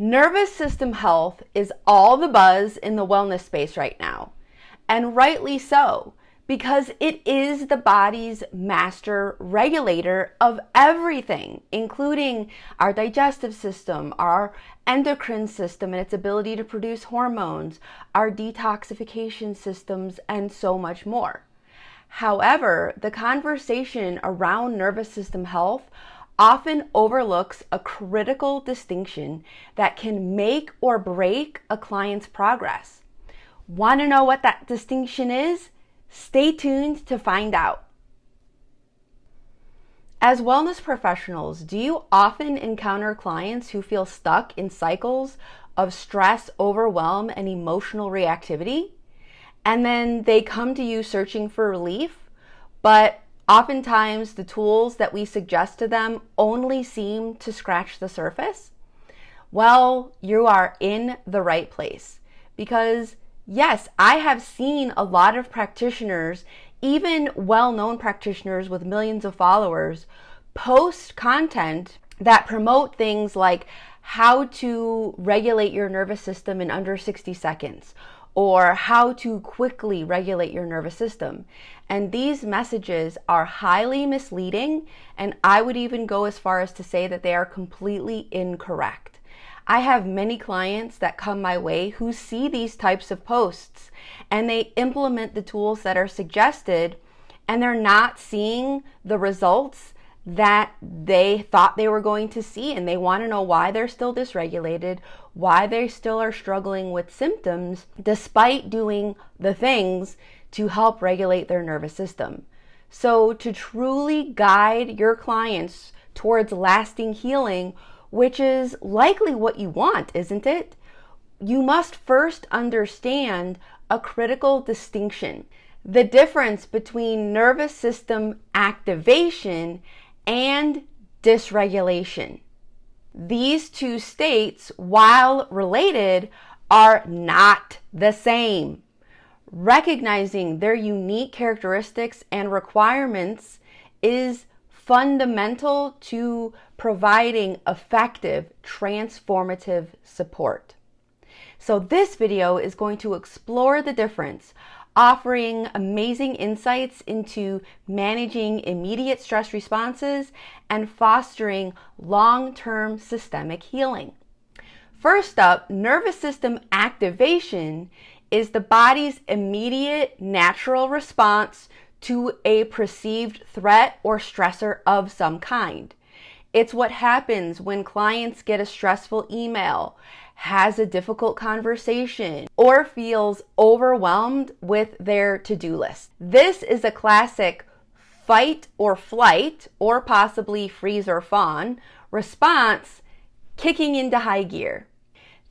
Nervous system health is all the buzz in the wellness space right now, and rightly so, because it is the body's master regulator of everything, including our digestive system, our endocrine system and its ability to produce hormones, our detoxification systems, and so much more. However, the conversation around nervous system health often overlooks a critical distinction that can make or break a client's progress. Want to know what that distinction is? Stay tuned to find out. As wellness professionals, do you often encounter clients who feel stuck in cycles of stress, overwhelm, and emotional reactivity? And then they come to you searching for relief, but oftentimes the tools that we suggest to them only seem to scratch the surface? Well, you are in the right place, because yes, I have seen a lot of practitioners, even well-known practitioners with millions of followers, post content that promote things like how to regulate your nervous system in under 60 seconds, or how to quickly regulate your nervous system. And these messages are highly misleading, and I would even go as far as to say that they are completely incorrect. I have many clients that come my way who see these types of posts and they implement the tools that are suggested, and they're not seeing the results that they thought they were going to see, and they want to know why they're still dysregulated, why they still are struggling with symptoms despite doing the things to help regulate their nervous system. So to truly guide your clients towards lasting healing, which is likely what you want, isn't it? You must first understand a critical distinction: the difference between nervous system activation and dysregulation. These two states, while related, are not the same. Recognizing their unique characteristics and requirements is fundamental to providing effective, transformative support. So this video is going to explore the difference, offering amazing insights into managing immediate stress responses and fostering long-term systemic healing. First up, nervous system activation is the body's immediate natural response to a perceived threat or stressor of some kind. It's what happens when clients get a stressful email, has a difficult conversation, or feels overwhelmed with their to-do list. This is a classic fight or flight, or possibly freeze or fawn response kicking into high gear.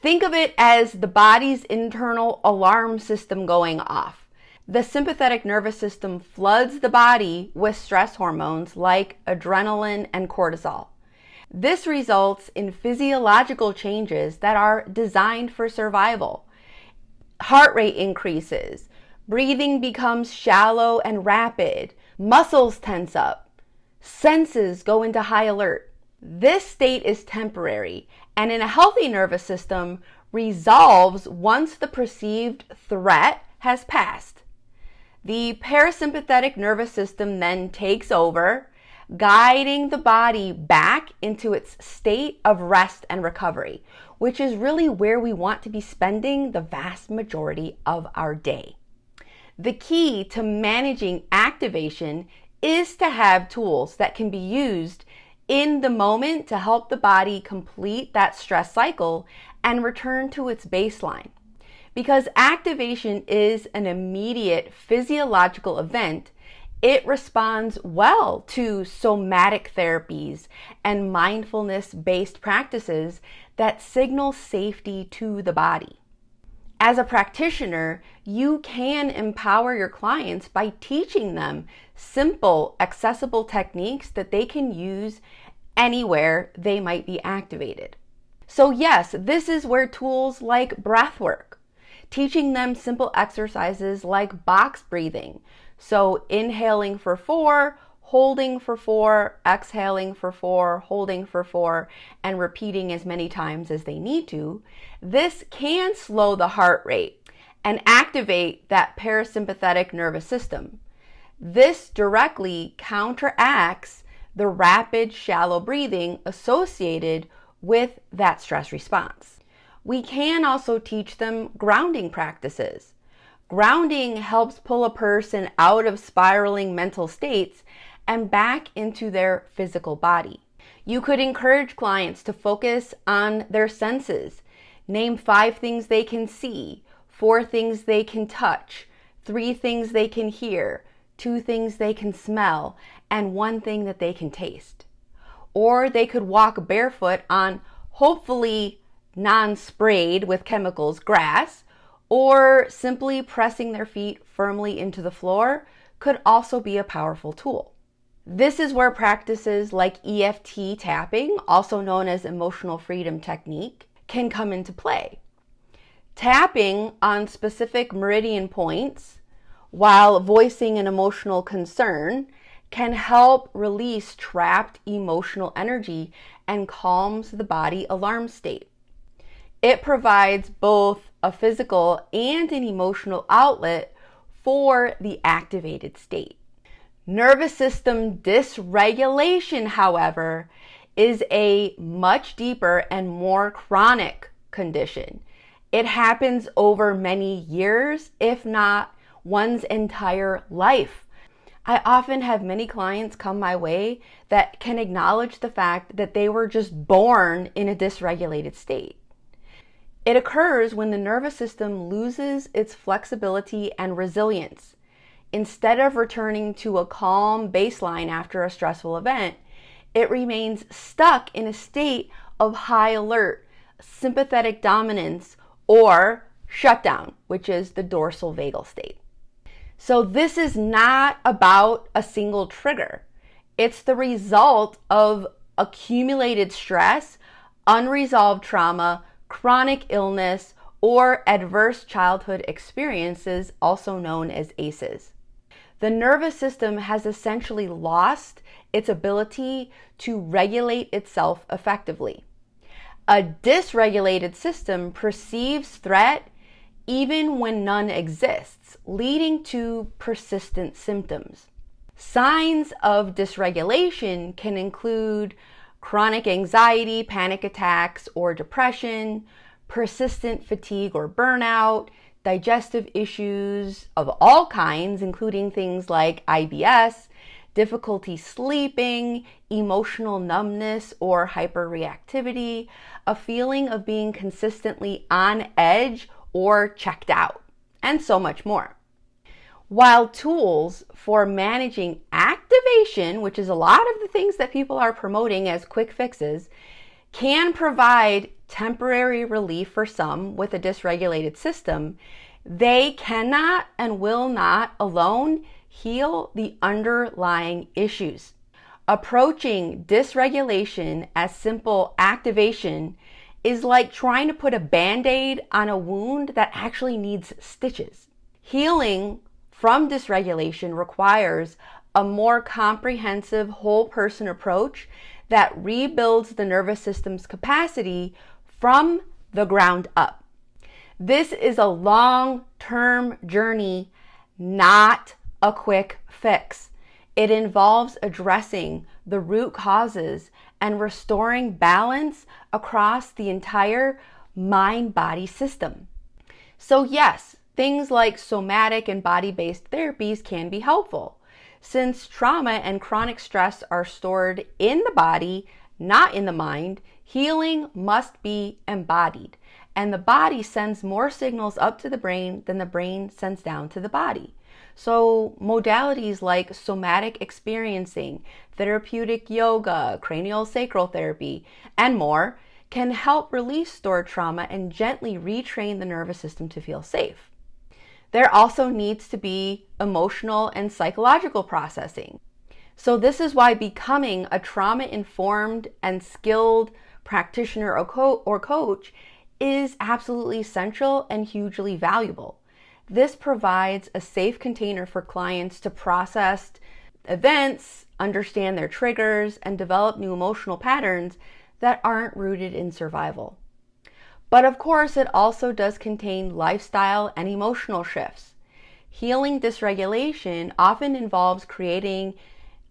Think of it as the body's internal alarm system going off. The sympathetic nervous system floods the body with stress hormones like adrenaline and cortisol. This results in physiological changes that are designed for survival. Heart rate increases, breathing becomes shallow and rapid, muscles tense up, senses go into high alert. This state is temporary, and in a healthy nervous system, resolves once the perceived threat has passed. The parasympathetic nervous system then takes over, guiding the body back into its state of rest and recovery, which is really where we want to be spending the vast majority of our day. The key to managing activation is to have tools that can be used in the moment to help the body complete that stress cycle and return to its baseline. Because activation is an immediate physiological event, it responds well to somatic therapies and mindfulness-based practices that signal safety to the body. As a practitioner, you can empower your clients by teaching them simple, accessible techniques that they can use anywhere they might be activated. So yes, this is where tools like breathwork, teaching them simple exercises like box breathing. So inhaling for 4, holding for 4, exhaling for 4, holding for 4, and repeating as many times as they need to, this can slow the heart rate and activate that parasympathetic nervous system. This directly counteracts the rapid, shallow breathing associated with that stress response. We can also teach them grounding practices. Grounding helps pull a person out of spiraling mental states and back into their physical body. You could encourage clients to focus on their senses. Name 5 things they can see, 4 things they can touch, 3 things they can hear, 2 things they can smell, and 1 thing that they can taste. Or they could walk barefoot on hopefully non-sprayed with chemicals grass, or simply pressing their feet firmly into the floor could also be a powerful tool. This is where practices like EFT tapping, also known as emotional freedom technique, can come into play. Tapping on specific meridian points while voicing an emotional concern can help release trapped emotional energy and calms the body alarm state. It provides both a physical and an emotional outlet for the activated state. Nervous system dysregulation, however, is a much deeper and more chronic condition. It happens over many years, if not one's entire life. I often have many clients come my way that can acknowledge the fact that they were just born in a dysregulated state. It occurs when the nervous system loses its flexibility and resilience. Instead of returning to a calm baseline after a stressful event, it remains stuck in a state of high alert, sympathetic dominance, or shutdown, which is the dorsal vagal state. So this is not about a single trigger. It's the result of accumulated stress, unresolved trauma, chronic illness, or adverse childhood experiences, also known as ACEs. The nervous system has essentially lost its ability to regulate itself effectively. A dysregulated system perceives threat even when none exists, leading to persistent symptoms. Signs of dysregulation can include chronic anxiety, panic attacks, or depression, persistent fatigue or burnout, digestive issues of all kinds, including things like IBS, difficulty sleeping, emotional numbness or hyperreactivity, a feeling of being consistently on edge or checked out, and so much more. While tools for managing activation, which is a lot of the things that people are promoting as quick fixes, can provide temporary relief for some with a dysregulated system, they cannot and will not alone heal the underlying issues. Approaching dysregulation as simple activation is like trying to put a Band-Aid on a wound that actually needs stitches. Healing from dysregulation requires a more comprehensive whole person approach that rebuilds the nervous system's capacity from the ground up. This is a long-term journey, not a quick fix. It involves addressing the root causes and restoring balance across the entire mind-body system. So yes, things like somatic and body-based therapies can be helpful. Since trauma and chronic stress are stored in the body, not in the mind, healing must be embodied. And the body sends more signals up to the brain than the brain sends down to the body. So modalities like somatic experiencing, therapeutic yoga, craniosacral therapy, and more can help release stored trauma and gently retrain the nervous system to feel safe. There also needs to be emotional and psychological processing. So this is why becoming a trauma-informed and skilled practitioner or coach is absolutely essential and hugely valuable. This provides a safe container for clients to process events, understand their triggers, and develop new emotional patterns that aren't rooted in survival. But of course, it also does contain lifestyle and emotional shifts. Healing dysregulation often involves creating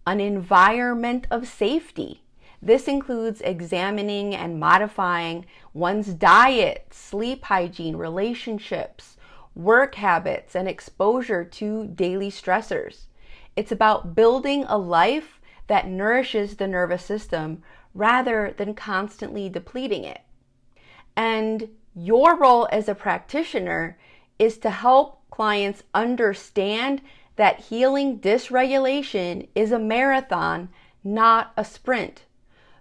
an environment of safety. This includes examining and modifying one's diet, sleep hygiene, relationships, work habits, and exposure to daily stressors. It's about building a life that nourishes the nervous system rather than constantly depleting it. And your role as a practitioner is to help clients understand that healing dysregulation is a marathon, not a sprint.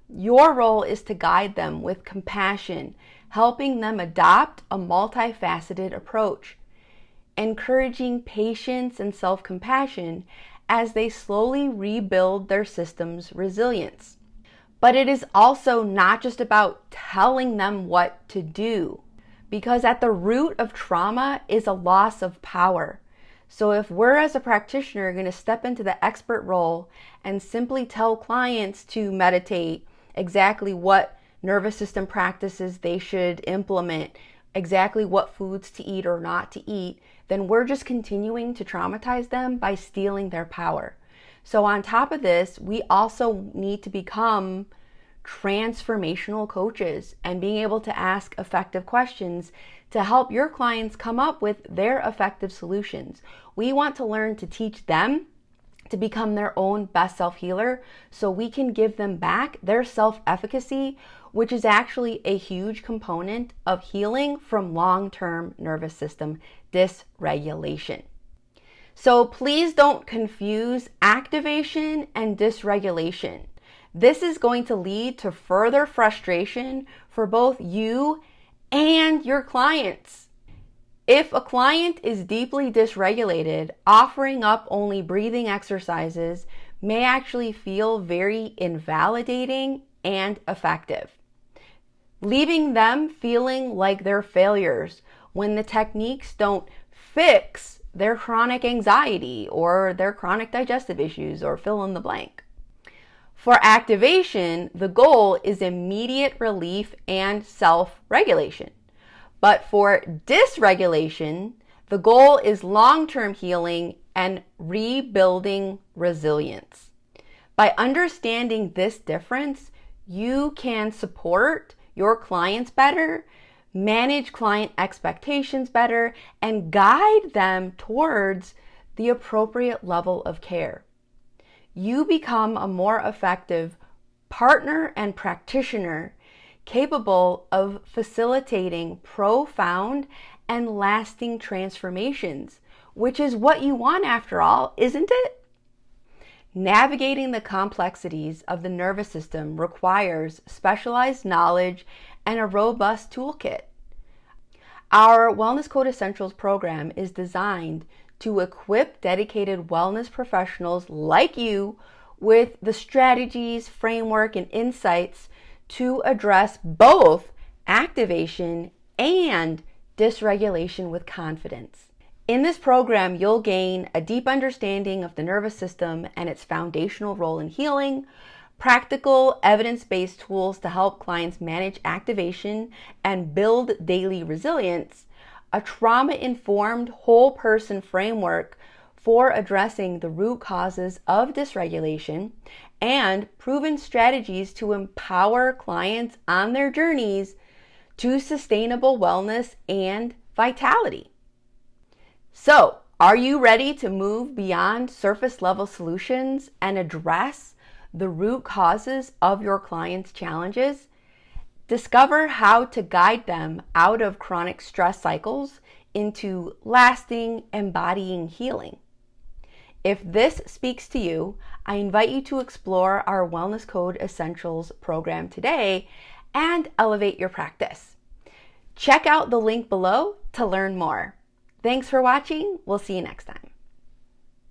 Your role is to guide them with compassion, helping them adopt a multifaceted approach, encouraging patience and self-compassion as they slowly rebuild their system's resilience. But it is also not just about telling them what to do, because at the root of trauma is a loss of power. So if we're, as a practitioner, going to step into the expert role and simply tell clients to meditate, exactly what nervous system practices they should implement, exactly what foods to eat or not to eat, then we're just continuing to traumatize them by stealing their power. So on top of this, we also need to become transformational coaches and being able to ask effective questions to help your clients come up with their effective solutions. We want to learn to teach them to become their own best self-healer so we can give them back their self-efficacy, which is actually a huge component of healing from long-term nervous system dysregulation. So please don't confuse activation and dysregulation. This is going to lead to further frustration for both you and your clients. If a client is deeply dysregulated, offering up only breathing exercises may actually feel very invalidating and effective, leaving them feeling like they're failures when the techniques don't fix their chronic anxiety or their chronic digestive issues, or fill in the blank. For activation, the goal is immediate relief and self-regulation. But for dysregulation, the goal is long-term healing and rebuilding resilience. By understanding this difference, you can support your clients better, manage client expectations better, and guide them towards the appropriate level of care. You become a more effective partner and practitioner capable of facilitating profound and lasting transformations, which is what you want after all, isn't it? Navigating the complexities of the nervous system requires specialized knowledge and a robust toolkit. Our Wellness Code Essentials program is designed to equip dedicated wellness professionals like you with the strategies, framework, and insights to address both activation and dysregulation with confidence. In this program, you'll gain a deep understanding of the nervous system and its foundational role in healing, practical, evidence-based tools to help clients manage activation and build daily resilience, a trauma-informed whole person framework for addressing the root causes of dysregulation, and proven strategies to empower clients on their journeys to sustainable wellness and vitality. So, are you ready to move beyond surface level solutions and address the root causes of your clients' challenges? Discover how to guide them out of chronic stress cycles into lasting, embodying healing. If this speaks to you, I invite you to explore our Wellness Code Essentials program today and elevate your practice. Check out the link below to learn more. Thanks for watching. We'll see you next time.